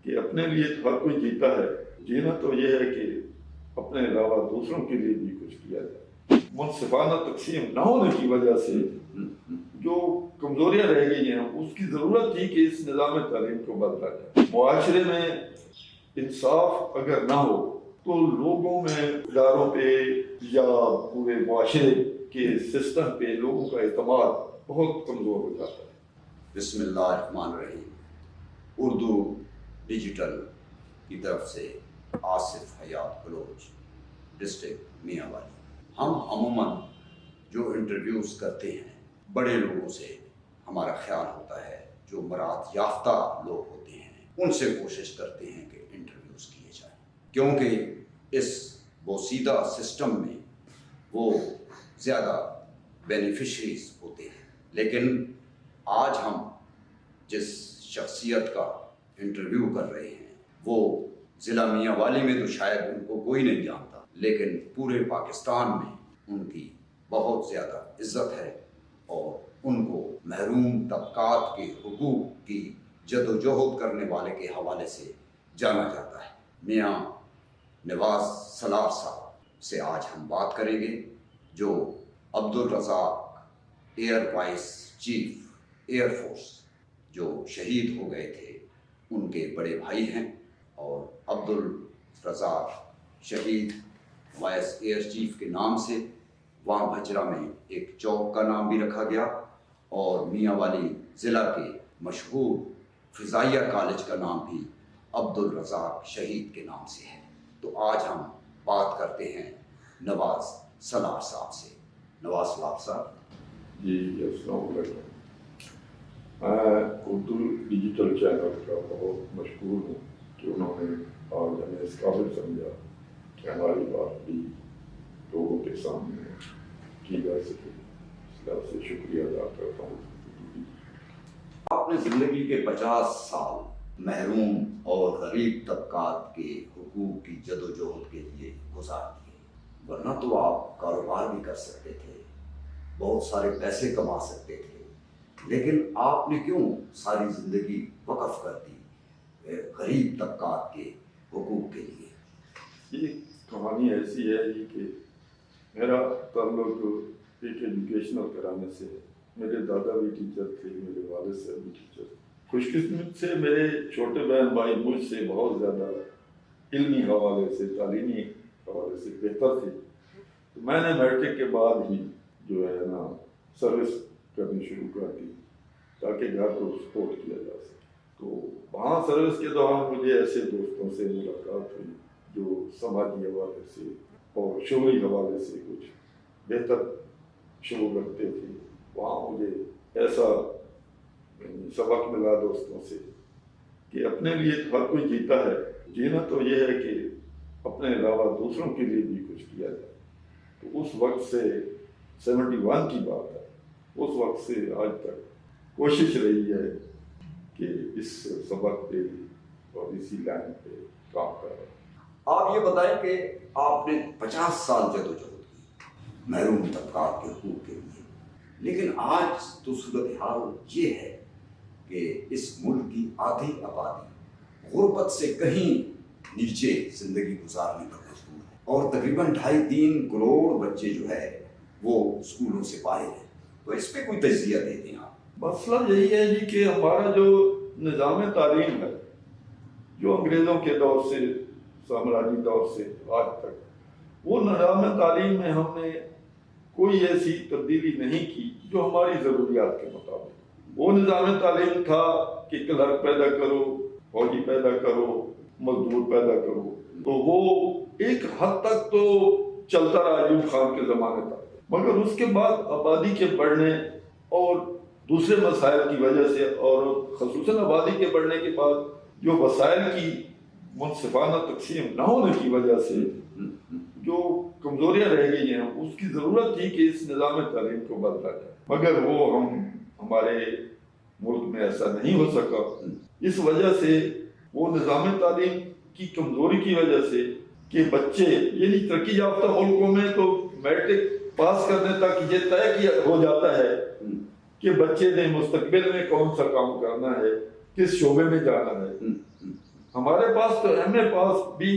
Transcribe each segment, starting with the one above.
کہ اپنے لیے ہر کوئی جیتا ہے، جینا تو یہ ہے کہ اپنے علاوہ دوسروں کے لیے بھی کچھ کیا جائے۔ منصفانہ تقسیم نہ ہونے کی وجہ سے جو کمزوریاں رہ گئی ہیں اس کی ضرورت تھی کہ اس نظام تعلیم کو بدلا جائے۔ معاشرے میں انصاف اگر نہ ہو تو لوگوں میں اداروں پہ یا پورے معاشرے کے سسٹم پہ لوگوں کا اعتماد بہت کمزور ہو جاتا ہے۔ بسم اللہ الرحمن الرحیم۔ اردو ڈیجیٹل کی طرف سے آصف حیات بلوچ، ڈسٹرکٹ میاں والی۔ ہم عموماً جو انٹرویوز کرتے ہیں بڑے لوگوں سے ہمارا خیال ہوتا ہے، جو مراعات یافتہ لوگ ہوتے ہیں ان سے کوشش کرتے ہیں کہ انٹرویوز کیے جائیں، کیونکہ اس بوسیدہ سسٹم میں وہ زیادہ بینیفیشریز ہوتے ہیں۔ لیکن آج ہم جس شخصیت کا انٹرویو کر رہے ہیں وہ ضلع میاں والی میں تو شاید ان کو کوئی نہیں جانتا، لیکن پورے پاکستان میں ان کی بہت زیادہ عزت ہے اور ان کو محروم طبقات کے حقوق کی جدوجہد کرنے والے کے حوالے سے جانا جاتا ہے۔ میاں نواز سلار صاحب سے آج ہم بات کریں گے، جو Abdul Razzaq air vice chief air force جو شہید ہو گئے تھے ان کے بڑے بھائی ہیں، اور عبدالرزاق شہید وائس ایئر چیف کے نام سے وہاں بھجرہ میں ایک چوک کا نام بھی رکھا گیا، اور میاں والی ضلع کے مشہور فضائیہ کالج کا نام بھی عبدالرزاق شہید کے نام سے ہے۔ تو آج ہم بات کرتے ہیں نواز سلار صاحب سے۔ نواز سلار صاحب جی السلام علیکم۔ میں اردو ڈیجیٹل چینل کا بہت مشکور ہوں کہ انہوں نے آج ہمیں اس قابل سمجھا کہ ہماری بات بھی لوگوں کے سامنے کی جا سکے، اس لحاظ سے شکریہ ادا کرتا ہوں۔ آپ نے زندگی کے 50 سال محروم اور غریب طبقات کے حقوق کی جدوجہد کے لیے گزار دیے، ورنہ تو آپ کاروبار بھی کر سکتے تھے، بہت سارے پیسے کما سکتے تھے، لیکن آپ نے کیوں ساری زندگی وقف کر دی غریب طبقات کے حقوق کے لیے؟ یہ کہانی ایسی ہے جی کہ میرا تعلق ایک ایجوکیشنل کرانے سے ہے۔ میرے دادا بھی ٹیچر تھے، میرے والد صاحب بھی ٹیچر تھے۔ خوش قسمت سے میرے چھوٹے بہن بھائی مجھ سے بہت زیادہ علمی حوالے سے، تعلیمی حوالے سے بہتر تھے، تو میں نے میٹرک کے بعد ہی جو ہے نا سروس کرنی شروع کر دی تاکہ گھر کو سپورٹ کیا جا سکے۔ تو وہاں سروس کے دوران مجھے ایسے دوستوں سے ملاقات ہوئی جو سماجی حوالے سے اور شعوری حوالے سے کچھ بہتر شعور رکھتے تھے۔ وہاں مجھے ایسا سبق ملا دوستوں سے کہ اپنے لیے ہر کوئی جیتا ہے، جینا تو یہ ہے کہ اپنے علاوہ دوسروں کے لیے بھی کچھ کیا جائے۔ تو اس وقت سے 71 کی بات ہے، اس وقت سے آج تک کوشش رہی ہے کہ اس سبق پہ اور اسی لائن پہ کام کر رہا ہوں۔ آپ یہ بتائیں کہ آپ نے 50 سال جدوجہد کی محروم طبقات کے حقوق کے لیے، لیکن آج تو صورتحال یہ ہے کہ اس ملک کی آدھی آبادی غربت سے کہیں نیچے زندگی گزارنے پر مجبور ہے، اور تقریباً 2.5-3 کروڑ بچے جو ہے وہ اسکولوں سے باہر ہیں۔ تو اس پہ کوئی تجزیہ دے دیں آپ۔ مسئلہ یہی ہے جی کہ ہمارا جو نظام تعلیم ہے، جو انگریزوں کے دور سے، سامراجی دور سے آج تک، وہ نظام تعلیم میں ہم نے کوئی ایسی تبدیلی نہیں کی جو ہماری ضروریات کے مطابق۔ وہ نظام تعلیم تھا کہ کلرک پیدا کرو، فوجی پیدا کرو، مزدور پیدا کرو، تو وہ ایک حد تک تو چلتا رہا ایوب خان کے زمانے تک، مگر اس کے بعد آبادی کے بڑھنے اور دوسرے مسائل کی وجہ سے، اور خصوصاً آبادی کے بڑھنے کے بعد جو وسائل کی منصفانہ تقسیم نہ ہونے کی وجہ سے جو کمزوریاں رہ گئی ہیں اس کی ضرورت تھی کہ اس نظام تعلیم کو بدلا جائے، مگر وہ ہمارے ملک میں ایسا نہیں ہو سکا۔ اس وجہ سے وہ نظام تعلیم کی کمزوری کی وجہ سے کہ بچے، یعنی ترقی یافتہ ملکوں میں تو میٹرک پاس کرنے تک یہ طے کیا ہو جاتا ہے کہ بچے نے مستقبل میں کون سا کام کرنا ہے، کس شعبے میں جانا ہے۔ ہمارے پاس تو ایم اے پاس بھی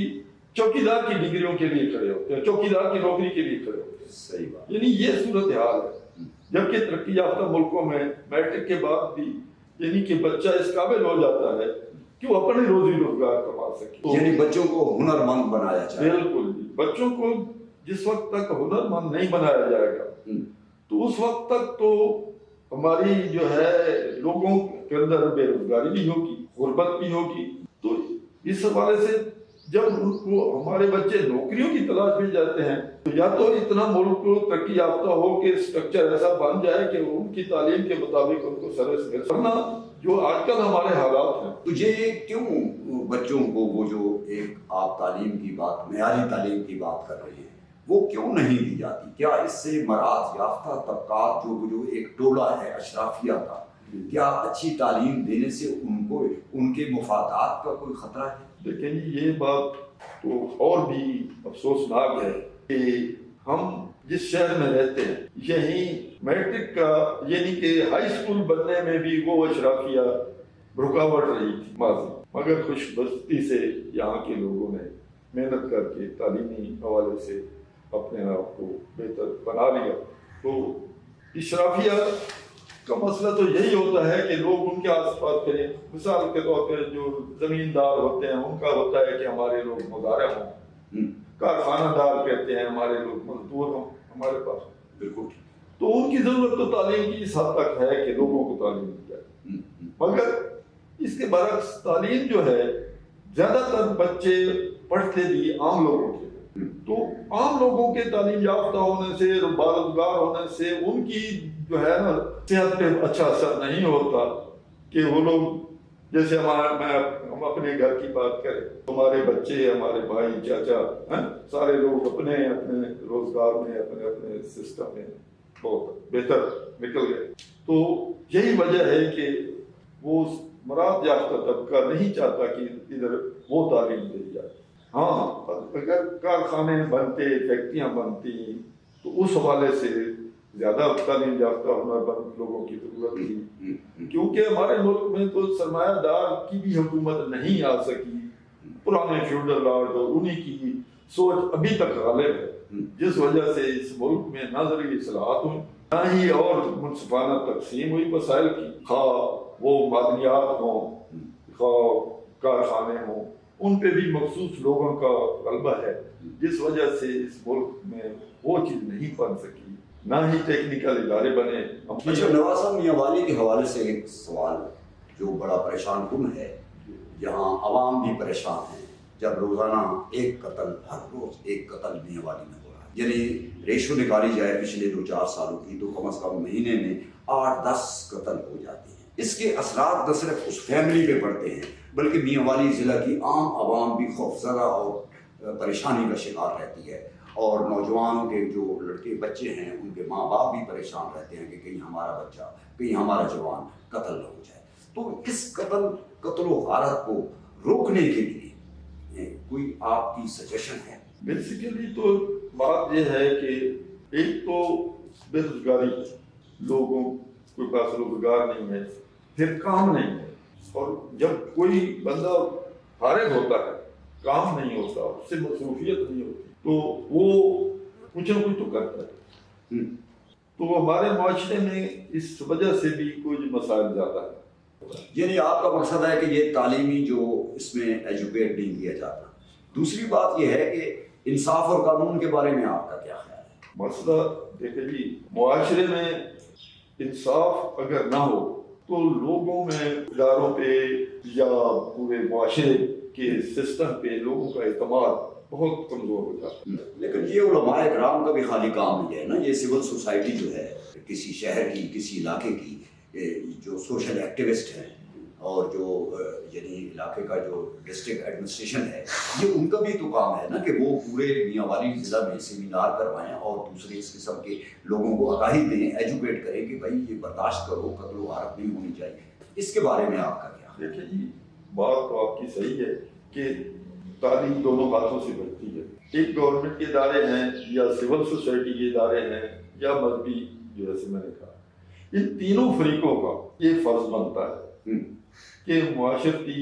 چوکیدار کی ڈگریوں کے لیے کھڑے ہوتے ہیں, چوکیدار کی نوکری کے لیے کھڑے ہوتے ہیں. صحیح بات. یعنی یہ صورت حال ہے. جبکہ ترقی یافتہ ملکوں میں میٹرک کے بعد بھی یعنی کہ بچہ اس قابل ہو جاتا ہے کہ وہ اپنے روزی روزگار کما سکے. یعنی بچوں کو ہنرمند بنایا جائے. بالکل. بچوں کو جس وقت تک ہنرمند نہیں بنایا جائے گا تو اس وقت تک تو ہماری جو ہے لوگوں کے اندر بے روزگاری بھی ہوگی, غربت بھی ہوگی. تو اس حوالے سے جب ان کو ہمارے بچے نوکریوں کی تلاش میں جاتے ہیں تو یا تو اتنا ملک کو ترقی یافتہ ہو کہ اسٹرکچر ایسا بن جائے کہ ان کی تعلیم کے مطابق ان کو سروس مل سکنا, جو آج کل ہمارے حالات ہیں. تو یہ کیوں بچوں کو وہ جو ایک آپ تعلیم کی بات, معیاری تعلیم کی بات کر رہے ہیں, وہ کیوں نہیں دی جاتی؟ کیا اس سے مراد یافتہ طبقات جو ایک ٹولہ ہے اشرافیہ کا, کیا اچھی تعلیم دینے سے ان کو ان کے مفادات کا کوئی خطرہ ہے؟ لیکن یہ بات تو اور بھی افسوسناک ہے کہ ہم جس شہر میں رہتے ہیں یہیں میٹرک کا یعنی کہ ہائی اسکول بننے میں بھی وہ اشرافیہ رکاوٹ رہی تھی ماضی, مگر خوش بستی سے یہاں کے لوگوں نے محنت کر کے تعلیمی حوالے سے اپنے آپ کو بہتر بنا لیا. تو اشرافیہ کا مسئلہ تو یہی ہوتا ہے کہ لوگ ان کے آس پاس کریں. مثال کے طور پہ جو زمیندار ہوتے ہیں ان کا ہوتا ہے کہ ہمارے لوگ مزارع ہوں, کارخانہ دار کہتے ہیں ہمارے لوگ مزدور ہوں ہمارے پاس. بالکل. تو ان کی ضرورت تو تعلیم کی اس حد تک ہے کہ لوگوں کو تعلیم دی جائے, مگر اس کے برعکس تعلیم جو ہے زیادہ تر بچے پڑھتے بھی عام لوگوں کے, تو عام لوگوں کے تعلیم یافتہ ہونے سے, باروزگار ہونے سے ان کی جو ہے نا صحت پہ اچھا اثر نہیں ہوتا کہ وہ لوگ جیسے ہم اپنے گھر کی بات کریں, ہمارے بچے, ہمارے بھائی, چاچا سارے لوگ اپنے اپنے روزگار میں اپنے اپنے سسٹم میں بہت بہتر نکل گئے. تو یہی وجہ ہے کہ وہ مراد یافتہ طبقہ نہیں چاہتا کہ ادھر وہ تعلیم دی جائے. ہاں اگر کارخانے بنتے, فیکٹریاں بنتی تو اس حوالے سے زیادہ تعلیم یافتہ ہنرمند لوگوں کی ضرورت تھی, کیونکہ ہمارے ملک میں تو سرمایہ دار کی بھی حکومت نہیں آ سکی. پرانے فیوڈل راج اور انہی کی سوچ ابھی تک غالب ہے, جس وجہ سے اس ملک میں نہ زرعی اصلاحات ہوئی نہ ہی اور منصفانہ تقسیم ہوئی وسائل کی, خواہ وہ معدنیات ہوں خواہ کارخانے ہوں, ان پہ بھی مخصوص لوگوں کا غلبہ ہے, جس وجہ سے اس ملک میں وہ چیز نہیں بن سکی, نہ ہی ٹیکنیکل ادارے بنے. اچھا نواز صاحب, میاں والی کے حوالے سے ایک سوال جو بڑا پریشان کن ہے, یہاں عوام بھی پریشان ہیں جب روزانہ ایک قتل, ہر روز ایک قتل میاں والی میں ہو رہا ہے. یعنی ریشو نکالی جائے پچھلے 2-4 سالوں کی تو کم از کم مہینے میں 8-10 قتل ہو جاتے ہیں. اس کے اثرات نہ صرف اس فیملی پہ پڑتے ہیں بلکہ میاں والی ضلع کی عام عوام بھی خوفزدہ اور پریشانی کا شکار رہتی ہے, اور نوجوانوں کے جو لڑکے بچے ہیں ان کے ماں باپ بھی پریشان رہتے ہیں کہ کہیں ہمارا بچہ, کہیں ہمارا جوان قتل نہ ہو جائے. تو اس قتل و غارت کو روکنے کے لیے کوئی آپ کی سجیشن ہے؟ بیسیکلی تو بات یہ ہے کہ ایک تو بے روزگاری, لوگوں کے پاس روزگار نہیں ہے, پھر کام نہیں ہے, اور جب کوئی بندہ فارغ ہوتا ہے, کام نہیں ہوتا, اس سے مصروفیت نہیں ہوتی, تو وہ کچھ نہ کچھ تو کرتا ہے. تو ہمارے معاشرے میں اس وجہ سے بھی کچھ مسائل زیادہ ہے. یعنی آپ کا مقصد ہے کہ یہ تعلیمی جو اس میں ایجوکیٹ نہیں کیا جاتا. دوسری بات یہ ہے کہ انصاف اور قانون کے بارے میں آپ کا کیا خیال ہے؟ مسئلہ دیکھیں جی, معاشرے میں انصاف اگر نہ ہو تو لوگوں میں اداروں پہ یا پورے معاشرے کے سسٹم پہ لوگوں کا اعتماد بہت کمزور ہو جاتا ہے. لیکن یہ علماء کرام کا بھی خالی کام نہیں ہے نا, یہ سول سوسائٹی جو ہے کسی شہر کی, کسی علاقے کی, جو سوشل ایکٹیوسٹ ہیں اور جو یعنی علاقے کا جو ڈسٹرکٹ ایڈمنسٹریشن ہے, یہ ان کا بھی تو کام ہے نا کہ وہ پورے میاں والی ضلع میں سیمینار کروائیں اور دوسرے اس قسم کے لوگوں کو آگاہی دیں, ایجوکیٹ کریں کہ بھائی یہ برداشت کرو, قتل و غارت نہیں ہونی چاہیے. اس کے بارے میں آپ کا کیا؟ دیکھیں جی, بات تو آپ کی صحیح ہے کہ تعلیم دونوں ہاتھوں سے بڑھتی ہے. ایک گورنمنٹ کے ادارے ہیں یا سول سوسائٹی کے ادارے ہیں یا مذہبی, جو جیسے میں نے کہا, ان تینوں فریقوں کا یہ فرض بنتا ہے کہ معاشرتی